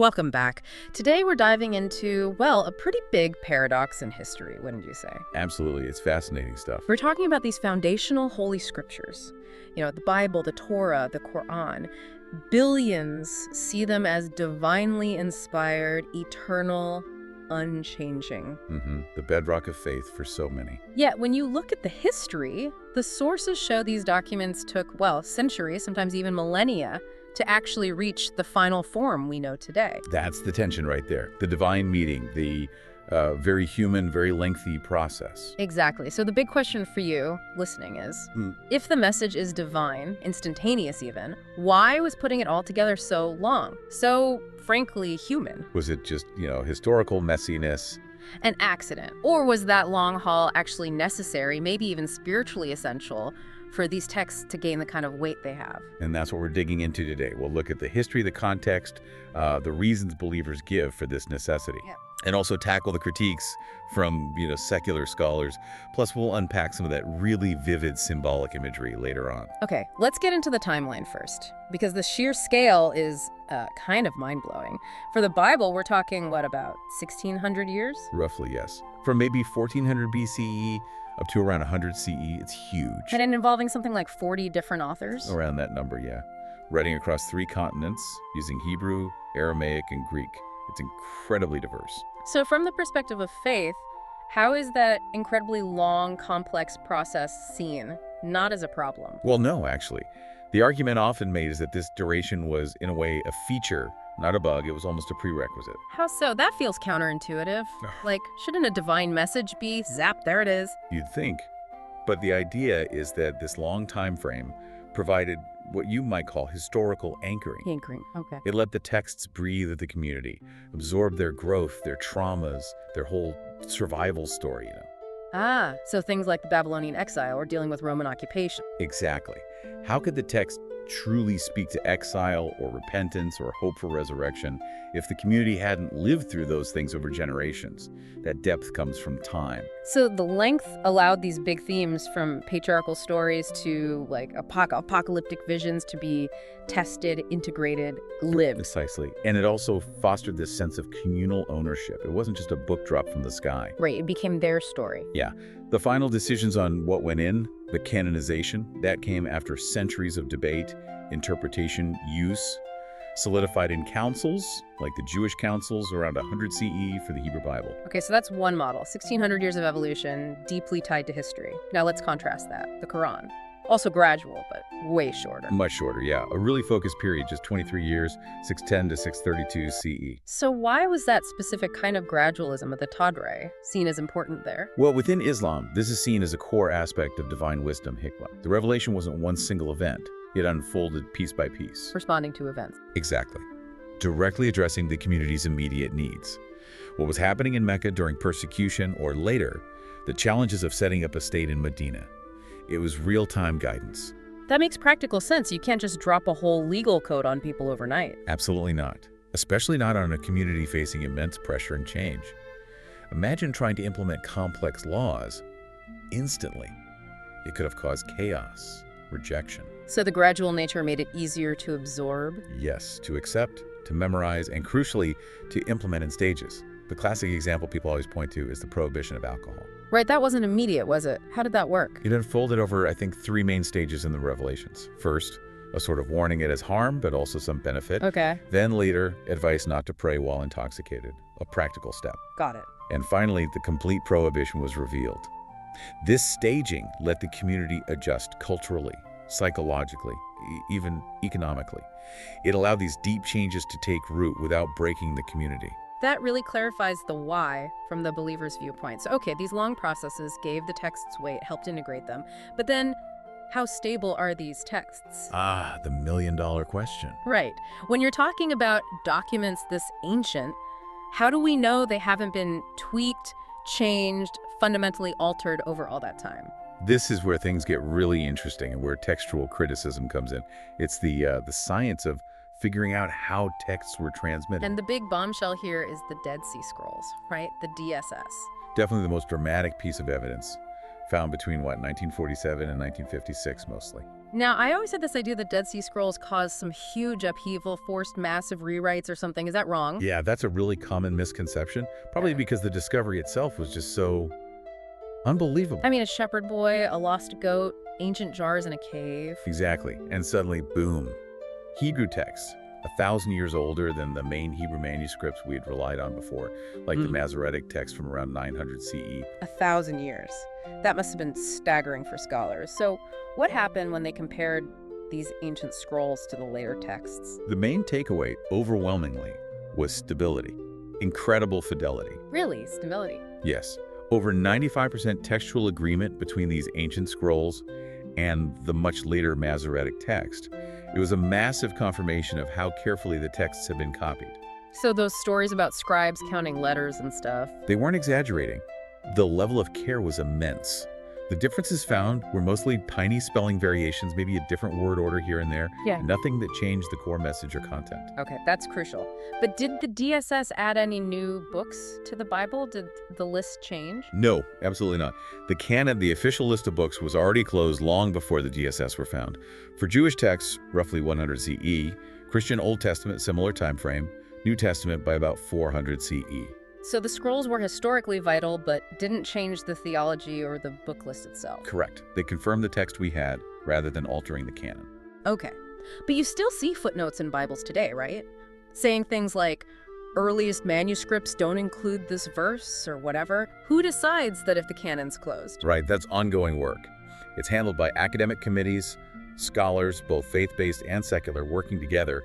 Welcome back. Today we're diving into, well, a pretty big paradox in history, wouldn't you say? Absolutely. It's fascinating stuff. We're talking about these foundational holy scriptures. The Bible, the Torah, the Quran. Billions see them as divinely inspired, eternal, unchanging. The bedrock of faith for so many. Yet, when you look at the history, the sources show these documents took, well, centuries, sometimes even millennia, to actually reach the final form we know today. That's the tension right there. The divine meeting, the very human, very lengthy process. Exactly. So the big question for you listening is, if the message is divine, instantaneous even, why was putting it all together so long? So, frankly, human? Was it just, historical messiness? An accident? Or was that long haul actually necessary, maybe even spiritually essential, for these texts to gain the kind of weight they have? And that's what we're digging into today. We'll look at the history, the context, the reasons believers give for this necessity. Yeah. And also tackle the critiques from, secular scholars. Plus, we'll unpack some of that really vivid symbolic imagery later on. Okay, let's get into the timeline first, because the sheer scale is kind of mind-blowing. For the Bible, we're talking, what, about 1,600 years? Roughly, yes. From maybe 1400 BCE up to around 100 CE, it's huge. And involving something like 40 different authors? Around that number, yeah. Writing across 3 continents, using Hebrew, Aramaic, and Greek. It's incredibly diverse. So from the perspective of faith, how is that incredibly long, complex process seen? Not as a problem. Well, no, actually. The argument often made is that this duration was, in a way, a feature, not a bug. It was almost a prerequisite. How so? That feels counterintuitive. Like, shouldn't a divine message be, zap, there it is? You'd think. But the idea is that this long time frame provided what you might call historical anchoring. Anchoring, okay. It let the texts breathe at the community, absorb their growth, their traumas, their whole survival story, Ah, so things like the Babylonian exile or dealing with Roman occupation. Exactly. How could the text truly speak to exile or repentance or hope for resurrection if the community hadn't lived through those things over generations? That depth comes from time. So the length allowed these big themes from patriarchal stories to like apocalyptic visions to be tested, integrated, lived. Precisely. And it also fostered this sense of communal ownership. It wasn't just a book drop from the sky. Right, it became their story. Yeah. The final decisions on what went in, the canonization, that came after centuries of debate, interpretation, use, solidified in councils, like the Jewish councils around 100 CE for the Hebrew Bible. Okay, so that's one model, 1,600 years of evolution, deeply tied to history. Now let's contrast that, the Quran. Also gradual, but way shorter. Much shorter, yeah. A really focused period, just 23 years, 610 to 632 CE. So why was that specific kind of gradualism of the Tadre seen as important there? Well, within Islam, this is seen as a core aspect of divine wisdom, hikmah. The revelation wasn't one single event. It unfolded piece by piece. Responding to events. Exactly. Directly addressing the community's immediate needs. What was happening in Mecca during persecution or later, the challenges of setting up a state in Medina. It was real-time guidance. That makes practical sense. You can't just drop a whole legal code on people overnight. Absolutely not. Especially not on a community facing immense pressure and change. Imagine trying to implement complex laws instantly. It could have caused chaos, rejection. So the gradual nature made it easier to absorb? Yes, to accept, to memorize, and crucially, to implement in stages. The classic example people always point to is the prohibition of alcohol. Right, that wasn't immediate, was it? How did that work? It unfolded over, I think, 3 main stages in the Revelations. First, a sort of warning it has harm, but also some benefit. Okay. Then later, advice not to pray while intoxicated, a practical step. Got it. And finally, the complete prohibition was revealed. This staging let the community adjust culturally, psychologically, even economically. It allowed these deep changes to take root without breaking the community. That really clarifies the why from the believer's viewpoint. So, okay, these long processes gave the texts weight, helped integrate them. But then, how stable are these texts? Ah, the million-dollar question. Right. When you're talking about documents this ancient, how do we know they haven't been tweaked, changed, fundamentally altered over all that time? This is where things get really interesting and where textual criticism comes in. It's the science of figuring out how texts were transmitted. And the big bombshell here is the DeadSea Scrolls, right? The DSS. Definitely the most dramatic piece of evidence, found between, 1947 and 1956 mostly. Now, I always had this idea that Dead Sea Scrolls caused some huge upheaval, forced massive rewrites or something. Is that wrong? Yeah, that's a really common misconception, probably because the discovery itself was just so unbelievable. I mean, a shepherd boy, a lost goat, ancient jars in a cave. Exactly. And suddenly, boom, Hebrew texts, 1,000 years older than the main Hebrew manuscripts we had relied on before, like the Masoretic text from around 900 CE. 1,000 years. That must have been staggering for scholars. So what happened when they compared these ancient scrolls to the later texts? The main takeaway, overwhelmingly, was stability. Incredible fidelity. Really? Stability? Yes. Over 95% textual agreement between these ancient scrolls and the much later Masoretic text. It was a massive confirmation of how carefully the texts had been copied. So those stories about scribes counting letters and stuff. They weren't exaggerating. The level of care was immense. The differences found were mostly tiny spelling variations, maybe a different word order here and there. Yeah. Nothing that changed the core message or content. Okay, that's crucial. But did the DSS add any new books to the Bible? Did the list change? No, absolutely not. The canon, the official list of books, was already closed long before the DSS were found. For Jewish texts, roughly 100 CE, Christian Old Testament, similar time frame, New Testament by about 400 CE. So the scrolls were historically vital, but didn't change the theology or the book list itself. Correct. They confirmed the text we had rather than altering the canon. Okay. But you still see footnotes in Bibles today, right? Saying things like, earliest manuscripts don't include this verse or whatever. Who decides that if the canon's closed? Right, that's ongoing work. It's handled by academic committees, scholars, both faith-based and secular, working together.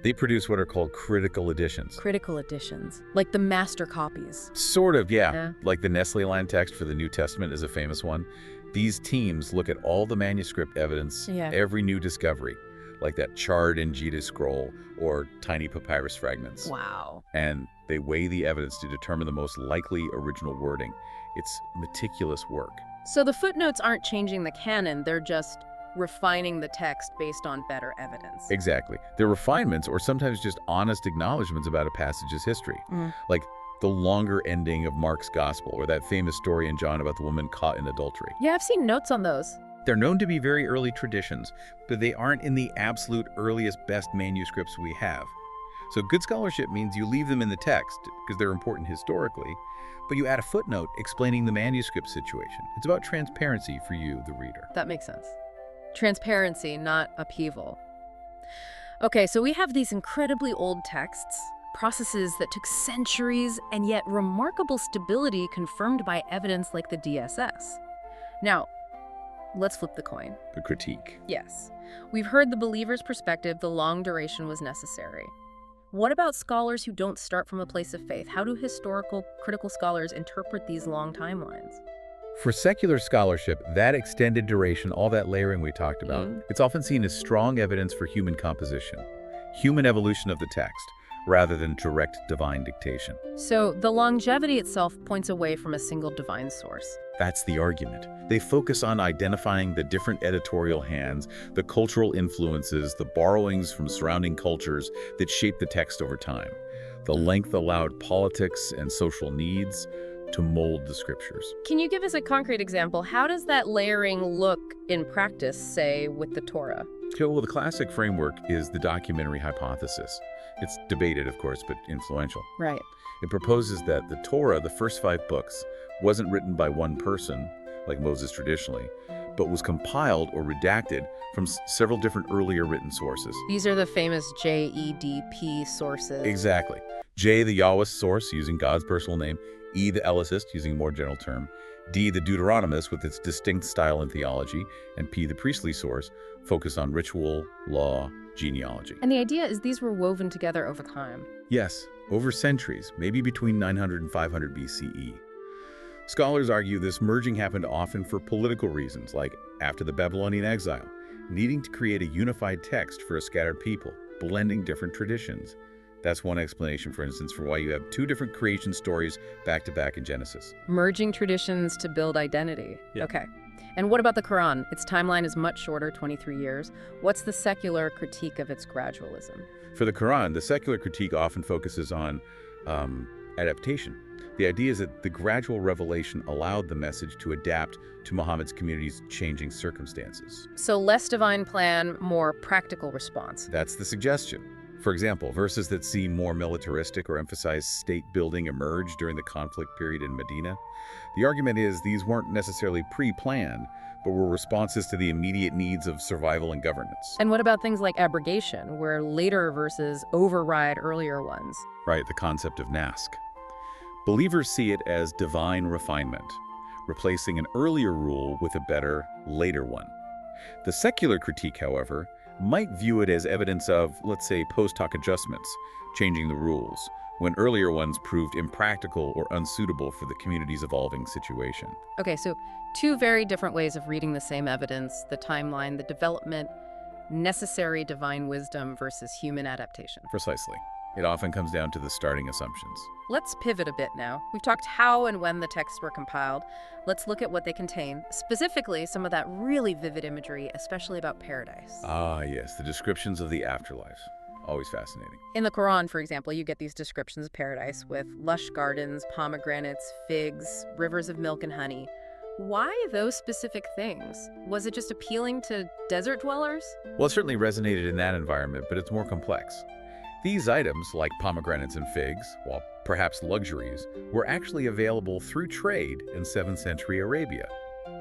They produce what are called critical editions. Critical editions, like the master copies. Sort of, yeah. Like the Nestle line text for the New Testament is a famous one. These teams look at all the manuscript evidence, every new discovery, like that charred Ingeda scroll or tiny papyrus fragments. Wow. And they weigh the evidence to determine the most likely original wording. It's meticulous work. So the footnotes aren't changing the canon, they're just refining the text based on better evidence. Exactly. They're refinements or sometimes just honest acknowledgments about a passage's history. Like the longer ending of Mark's gospel or that famous story in John about the woman caught in adultery. Yeah, I've seen notes on those. They're known to be very early traditions, but they aren't in the absolute earliest, best manuscripts we have. So good scholarship means you leave them in the text because they're important historically, but you add a footnote explaining the manuscript situation. It's about transparency for you, the reader. That makes sense. Transparency, not upheaval. Okay, so we have these incredibly old texts, processes that took centuries, and yet remarkable stability confirmed by evidence like the DSS. Now, let's flip the coin. The critique. Yes. We've heard the believer's perspective, the long duration was necessary. What about scholars who don't start from a place of faith? How do historical, critical scholars interpret these long timelines? For secular scholarship, that extended duration, all that layering we talked about, it's often seen as strong evidence for human composition, human evolution of the text, rather than direct divine dictation. So the longevity itself points away from a single divine source. That's the argument. They focus on identifying the different editorial hands, the cultural influences, the borrowings from surrounding cultures that shape the text over time. The length allowed politics and social needs to mold the scriptures. Can you give us a concrete example? How does that layering look in practice, say, with the Torah? Okay, well, the classic framework is the documentary hypothesis. It's debated, of course, but influential. Right. It proposes that the Torah, the first 5 books, wasn't written by one person, like Moses traditionally, but was compiled or redacted from several different earlier written sources. These are the famous JEDP sources. Exactly. J, the Yahwist source, using God's personal name, E, the Elicist, using a more general term, D, the Deuteronomist, with its distinct style and theology, and P, the priestly source, focused on ritual, law, genealogy. And the idea is these were woven together over time. Yes, over centuries, maybe between 900 and 500 BCE. Scholars argue this merging happened often for political reasons, like after the Babylonian exile, needing to create a unified text for a scattered people, blending different traditions. That's one explanation, for instance, for why you have 2 different creation stories back-to-back in Genesis. Merging traditions to build identity. Yeah. Okay. And what about the Quran? Its timeline is much shorter, 23 years. What's the secular critique of its gradualism? For the Quran, the secular critique often focuses on adaptation. The idea is that the gradual revelation allowed the message to adapt to Muhammad's community's changing circumstances. So less divine plan, more practical response. That's the suggestion. For example, verses that seem more militaristic or emphasize state building emerged during the conflict period in Medina. The argument is these weren't necessarily pre-planned, but were responses to the immediate needs of survival and governance. And what about things like abrogation, where later verses override earlier ones? Right, the concept of nask. Believers see it as divine refinement, replacing an earlier rule with a better, later one. The secular critique, however, might view it as evidence of, let's say, post hoc adjustments, changing the rules, when earlier ones proved impractical or unsuitable for the community's evolving situation. Okay, so two very different ways of reading the same evidence, the timeline, the development, necessary divine wisdom versus human adaptation. Precisely. It often comes down to the starting assumptions. Let's pivot a bit now. We've talked how and when the texts were compiled. Let's look at what they contain, specifically some of that really vivid imagery, especially about paradise. Ah, yes, the descriptions of the afterlife. Always fascinating. In the Quran, for example, you get these descriptions of paradise with lush gardens, pomegranates, figs, rivers of milk and honey. Why those specific things? Was it just appealing to desert dwellers? Well, it certainly resonated in that environment, but it's more complex. These items, like pomegranates and figs, while perhaps luxuries, were actually available through trade in 7th century Arabia.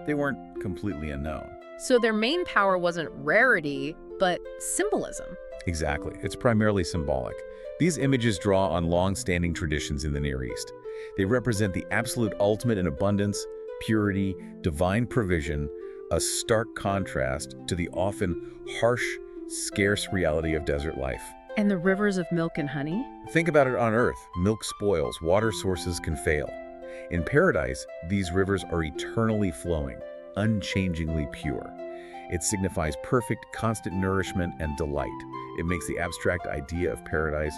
They weren't completely unknown. So their main power wasn't rarity, but symbolism. Exactly. It's primarily symbolic. These images draw on long-standing traditions in the Near East. They represent the absolute ultimate in abundance, purity, divine provision, a stark contrast to the often harsh, scarce reality of desert life. And the rivers of milk and honey? Think about it on Earth. Milk spoils, water sources can fail. In paradise, these rivers are eternally flowing, unchangingly pure. It signifies perfect, constant nourishment and delight. It makes the abstract idea of paradise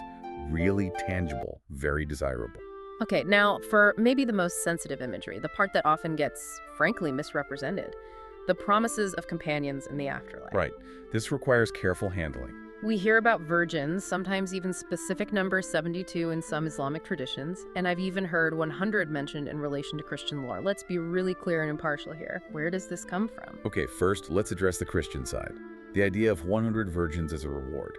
really tangible, very desirable. Okay, now for maybe the most sensitive imagery, the part that often gets, frankly, misrepresented, the promises of companions in the afterlife. Right. This requires careful handling. We hear about virgins, sometimes even specific number 72 in some Islamic traditions, and I've even heard 100 mentioned in relation to Christian lore. Let's be really clear and impartial here. Where does this come from? Okay, first, let's address the Christian side. The idea of 100 virgins as a reward.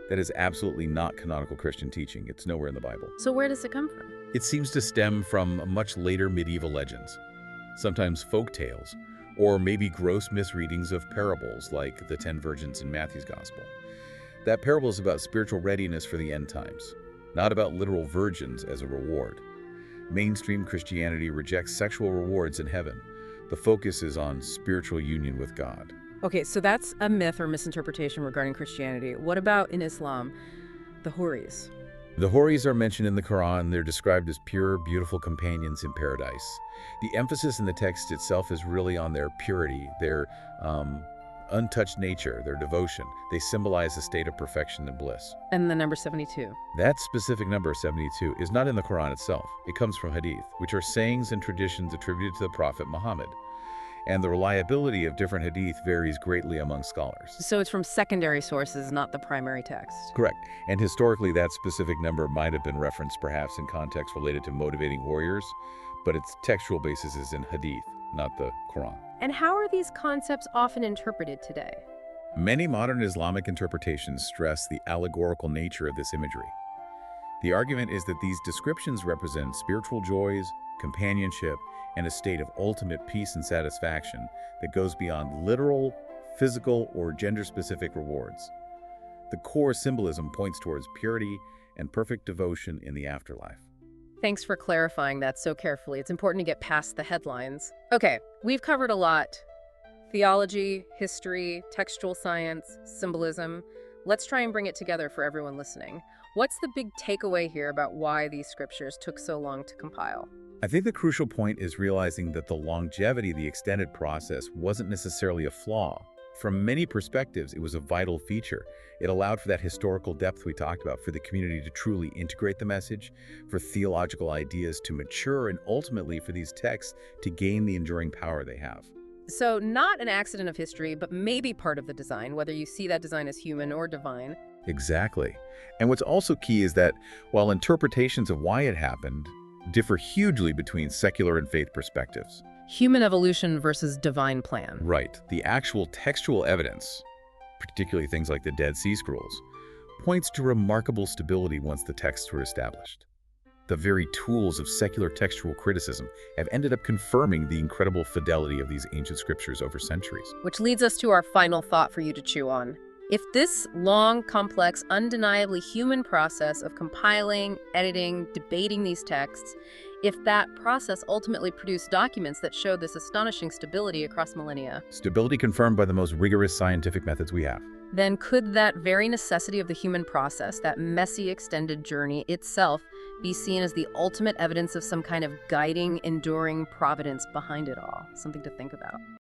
That is absolutely not canonical Christian teaching. It's nowhere in the Bible. So where does it come from? It seems to stem from much later medieval legends, sometimes folk tales, or maybe gross misreadings of parables like the 10 virgins in Matthew's Gospel. That parable is about spiritual readiness for the end times, not about literal virgins as a reward. Mainstream Christianity rejects sexual rewards in heaven. The focus is on spiritual union with God. Okay, so that's a myth or misinterpretation regarding Christianity. What about in Islam? The Houris. The Houris are mentioned in the Quran. They're described as pure, beautiful companions in paradise. The emphasis in the text itself is really on their purity, their untouched nature, their devotion. They symbolize a state of perfection and bliss. And the number 72. That specific number, 72, is not in the Quran itself. It comes from hadith, which are sayings and traditions attributed to the Prophet Muhammad. And the reliability of different hadith varies greatly among scholars. So it's from secondary sources, not the primary text. Correct. And historically, that specific number might have been referenced perhaps in context related to motivating warriors, but its textual basis is in hadith, not the Quran. And how are these concepts often interpreted today? Many modern Islamic interpretations stress the allegorical nature of this imagery. The argument is that these descriptions represent spiritual joys, companionship, and a state of ultimate peace and satisfaction that goes beyond literal, physical, or gender-specific rewards. The core symbolism points towards purity and perfect devotion in the afterlife. Thanks for clarifying that so carefully. It's important to get past the headlines. Okay, we've covered a lot. Theology, history, textual science, symbolism. Let's try and bring it together for everyone listening. What's the big takeaway here about why these scriptures took so long to compile? I think the crucial point is realizing that the longevity of the extended process wasn't necessarily a flaw. From many perspectives, it was a vital feature. It allowed for that historical depth we talked about, for the community to truly integrate the message, for theological ideas to mature, and ultimately for these texts to gain the enduring power they have. So not an accident of history, but maybe part of the design, whether you see that design as human or divine. Exactly. And what's also key is that while interpretations of why it happened differ hugely between secular and faith perspectives. Human evolution versus divine plan. Right. The actual textual evidence, particularly things like the Dead Sea Scrolls, points to remarkable stability once the texts were established. The very tools of secular textual criticism have ended up confirming the incredible fidelity of these ancient scriptures over centuries. Which leads us to our final thought for you to chew on. If this long, complex, undeniably human process of compiling, editing, debating these texts, if that process ultimately produced documents that show this astonishing stability across millennia, Stability confirmed by the most rigorous scientific methods we have. then could that very necessity of the human process, that messy, extended journey itself, be seen as the ultimate evidence of some kind of guiding, enduring providence behind it all? Something to think about.